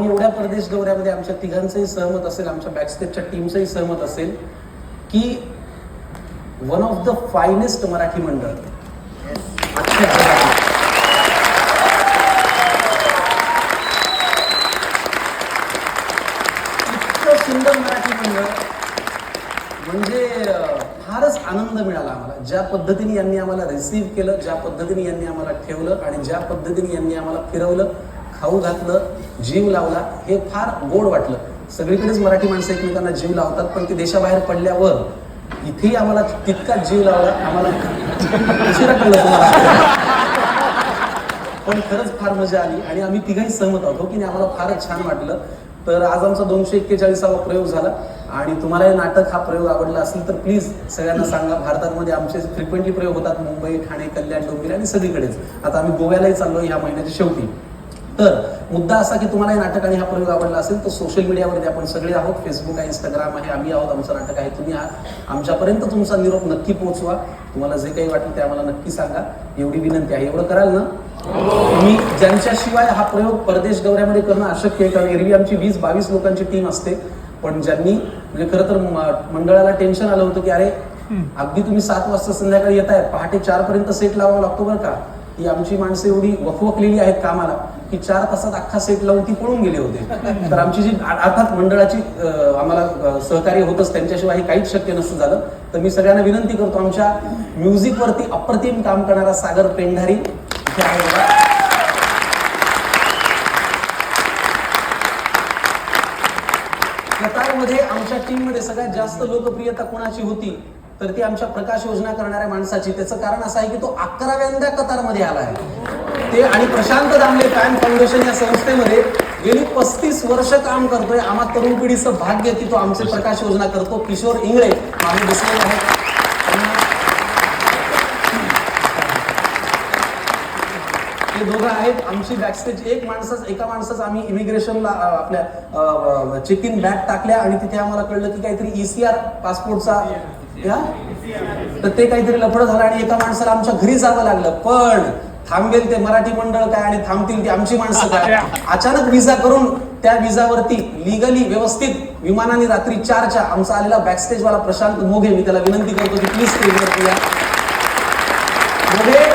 एवढ्या परदेश दौऱ्यामध्ये आमच्या तिघांचंही सहमत असेल, आमच्या बॅकस्टेजच्या टीमचंही सहमत असेल की one of the finest Marathi मंडळ अख्ख्या जगात. इतकं सुंदर मराठी मंडळ म्हणजे फारच आनंद मिळाला आम्हाला. ज्या पद्धतीने यांनी आम्हाला रिसीव्ह केलं, ज्या पद्धतीने यांनी आम्हाला ठेवलं आणि ज्या पद्धतीने यांनी आम्हाला फिरवलं, खाऊ घातलं, जीव लावला, हे फार गोड वाटलं. सगळीकडेच मराठी माणसं एकमेकांना जीव लावतात, पण ते देशाबाहेर पडल्यावर इथेही आम्हाला तितकाच जीव लावला. आम्हाला उशिरा कळलं तुम्हाला, पण खरंच फार मजा आली आणि आम्ही तिघाही सहमत आहोत की आम्हाला फारच छान वाटलं. तर आज आमचा 241वा प्रयोग झाला आणि तुम्हाला हे नाटक हा प्रयोग आवडला असेल तर प्लीज सगळ्यांना सांगा. भारतामध्ये आमचे फ्रिक्वेंटली प्रयोग होतात, मुंबई, ठाणे, कल्याण, डोंबिवली आणि सगळीकडेच. आता आम्ही गोव्यालाही चाललोय ह्या महिन्याच्या शेवटी. तर मुद्दा असा की तुम्हाला हे नाटक आणि हा प्रयोग आवडला असेल तर सोशल मीडियावरती आपण सगळे आहोत. फेसबुक आहे, इंस्टाग्राम आहे, आम्ही आहोत, आमचं नाटक आहे, तुम्ही आहात. आमच्यापर्यंत तुमचा निरोप नक्की पोहोचवा. तुम्हाला जे काही वाटेल ते आम्हाला नक्की सांगा, एवढी विनंती आहे. एवढं कराल ना तुम्ही? ज्यांच्याशिवाय हा प्रयोग परदेश दौऱ्यामध्ये करणं अशक्य आहे, कारण एरवी आमची 20-22 लोकांची टीम असते. पण ज्यांनी म्हणजे खरं तर मंडळाला टेन्शन आलं होतं की अरे अगदी तुम्ही 7 वाजता संध्याकाळी येत आहे, पहाटे 4 पर्यंत सेट लावावा लागतो बरं का. ही आमची माणसं एवढी वखवकलेली आहेत कामाला की 4 तासात अख्खा सेट लावून ती पळून गेले होते. तर आमची जी अर्थात मंडळाची आम्हाला सहकार्य होतच, त्यांच्याशिवाय हे काहीच शक्य नसतं झालं. तर मी सगळ्यांना विनंती करतो, आमच्या म्युझिकवरती अप्रतिम काम करणारा सागर पेंढारी इथे आहे बघा. कतारमध्ये आमच्या टीममध्ये सगळ्यात जास्त लोकप्रियता कोणाची होती तर ती आमच्या प्रकाश योजना करणाऱ्या माणसाची. त्याचं कारण असं आहे की तो 11व्यांदा कतारमध्ये आला आहे ते. आणि प्रशांत दामले फॅन फाउंडेशन या संस्थेमध्ये गेली 35 वर्ष काम करतोय. आम्हा तरुण पिढीचं भाग्य की तो आमचे प्रकाश योजना करतो. किशोर इंगळे आम्ही दिसलेले आहेत. हे दोघं आहेत आमची बॅकस्टेज. एका माणसाच आम्ही इमिग्रेशनला आपल्या चेक इन बॅग टाकल्या आणि तिथे आम्हाला कळलं की काहीतरी ECR पासपोर्टचा तर ते काहीतरी लफडं झालं आणि एका माणसाला आमच्या घरी जावं लागलं. पण थांबेल ते मराठी मंडळ काय आणि थांबतील ती आमची माणसं काय. अचानक विजा करून त्या विजावरती लिगली व्यवस्थित विमानाने रात्री 4च्या आमचा आलेला बॅकस्टेजवाला प्रशांत मोघे, मी त्याला विनंती करतो की प्लीज स्टेजवरती या. मोघे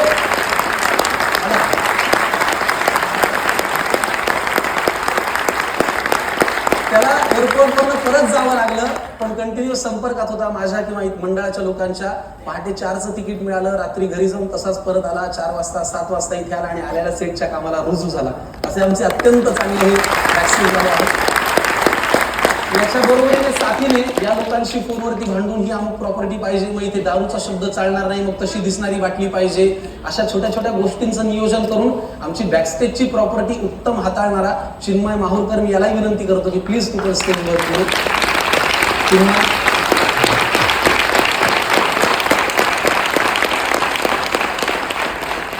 त्याला एअरपोर्टवरनं परत जावं लागलं, पण कंटिन्युअस संपर्कात होता माझ्या किंवा मंडळाच्या लोकांच्या. पहाटे 4चं तिकीट मिळालं, रात्री घरी जाऊन तसाच परत आला. 4 वाजता 7 वाजता इथे आला आणि आलेल्या सेटच्या कामाला रुजू झाला. असे आमचे अत्यंत चांगले हे बॅकस्टेजवाले आहेत. याच्या बरोबरीने साथीने या लोकांशी फोनवरती भांडून ही अमुक प्रॉपर्टी पाहिजे, मग इथे दारूचा शब्द चालणार नाही, मग तशी दिसणारी बाटली पाहिजे, अशा छोट्या छोट्या गोष्टींचं नियोजन करून आमची बॅकस्टेजची प्रॉपर्टी उत्तम हाताळणारा चिन्मय माहुरकर, मी यालाही विनंती करतो की प्लीज तू स्टेजवर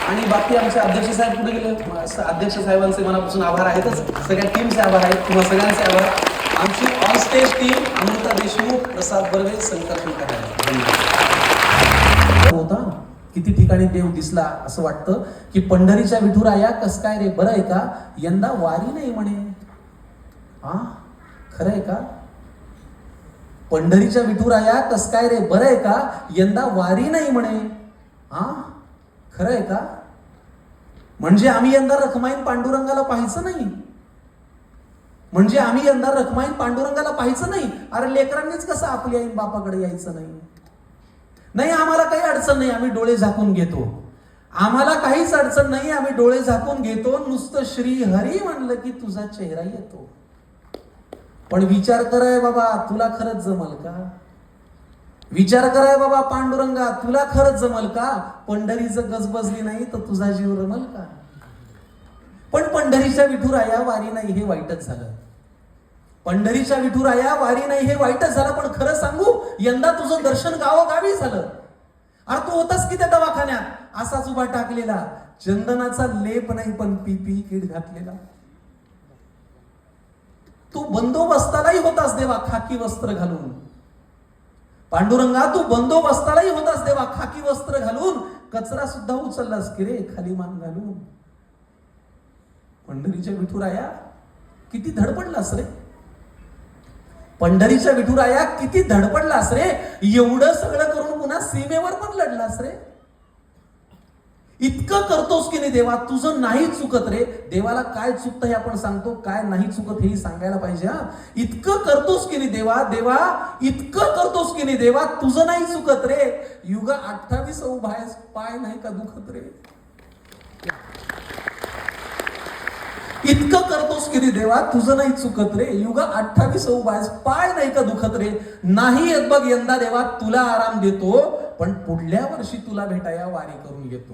आणि बाकी आमचे अध्यक्ष साहेब कुठे गेले? अध्यक्ष साहेबांचे मनापासून आभार आहेतच, सगळ्या टीमचे आभार आहेत, तुम्हाला सगळ्यांचे आभार. आमची on stage team Amruta Deshmukh, Prasad Barve, Shankar होता. किती ठिकाणी देव दिसला असं वाटतं की पंढरीच्या विठुराया कस काय रे बरं आहे का, यंदा वारी नाही म्हणे. हा खरं आहे का? पंढरीच्या विठुराया कस काय रे बरं आहे का, यंदा वारी नाही म्हणे. हा खरं आहे का? म्हणजे आम्ही यंदा रखमाईन पांडुरंगाला पाहायचं नाही. म्हणजे आम्ही यंदा रखमाईन पांडुरंगाला पाहायचं नाही. अरे लेकरांनीच कसं आपल्या आईन बापाकडे यायचं नाही? नाही आम्हाला काही अडचण नाही, आम्ही डोळे झाकून घेतो. आम्हाला काहीच अडचण नाही, आम्ही डोळे झाकून घेतो. नुसतं श्री हरी म्हणलं की तुझा चेहरा येतो. पण विचार कराय बाबा, तुला खरंच जमल का? विचार कराय बाबा पांडुरंगा, तुला खरंच जमल का? पंढरीचं गजबजली नाही तर तुझा जीव रमल का? पण पंढरीच्या विठुराया वारी नाही हे वाईटच झालं. पंढरीच्या विठुराया वारी नाही हे वाईटच झालं. पण खरं सांगू, यंदा तुझं दर्शन गावोगावी झालं. अरे तू होतास की त्या दवाखान्यात असाच उभा टाकलेला, चंदनाचा लेप नाही पण PPE किट घातलेला. तू बंदोबस्तालाही होतास देवा खाकी वस्त्र घालून. पांडुरंगा तू बंदोबस्तालाही होतास देवा खाकी वस्त्र घालून. कचरा सुद्धा उचललास की रे खाली मान घालून. पंढरीच्या विठुराया किती धडपडलास रे, पंढरीच्या विठुराया किती धडपडलास रे, एवढं सगळं करून पुन्हा सीमेवर पण लढलास रे. इतकं करतोस की नाही देवा, तुझं नाही चुकत रे. देवाला काय चुकतं हे आपण सांगतो, काय नाही चुकत हेही सांगायला पाहिजे. हा, इतकं करतोस की नाही देवा, देवा इतकं करतोस की नाही देवा, तुझं नाही चुकत रे. युग 28 उभायस, पाय नाही का दुखत रे. इतकं करतोस की नाही देवा, तुझं नाही चुकत रे. युग 28 उभायस, पाय नाही का दुखत रे. नाही येत बघ यंदा देवा, तुला आराम देतो, पण पुढल्या वर्षी तुला भेटाया वारी करून येतो.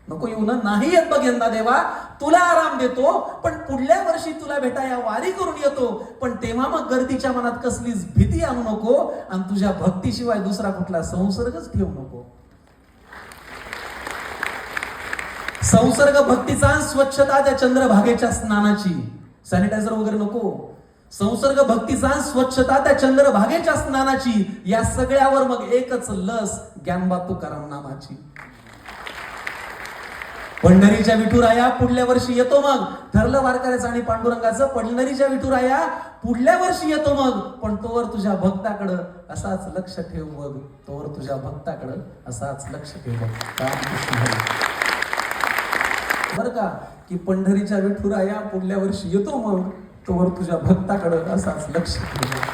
नको येऊ ना. नाही येत बघ यंदा देवा, तुला आराम देतो, पण पुढल्या वर्षी तुला भेटाया वारी करून येतो. पण तेव्हा मग गर्दीच्या मनात कसलीच भीती आणू नको, आणि तुझ्या भक्तीशिवाय दुसरा कुठला संसर्गच ठेवू नको. संसर्ग भक्तीचा, स्वच्छता त्या चंद्रभागेच्या स्नानाची, सॅनिटायझर वगैरे नको. संसर्ग भक्तीचा, स्वच्छता त्या चंद्रभागेच्या स्नानाची, या सगळ्यावर मग एकच लस, ज्ञानबा तुकाराम नामाची. पंढरीच्या विठुराया पुढल्या वर्षी येतो मग, ठरलं वारकऱ्याचं आणि पांडुरंगाचं. पंढरीच्या विठुराया पुढल्या वर्षी येतो मग, पण तोवर तुझ्या भक्ताकडं असाच लक्ष ठेव बघ, तोवर तुझ्या भक्ताकडं असाच लक्ष ठेव बघ. बर का, की पंढरीच्या विठुराया पुढल्या वर्षी येतो मग, तोवर तुझ्या भक्ताकडं असाच लक्ष ठेव.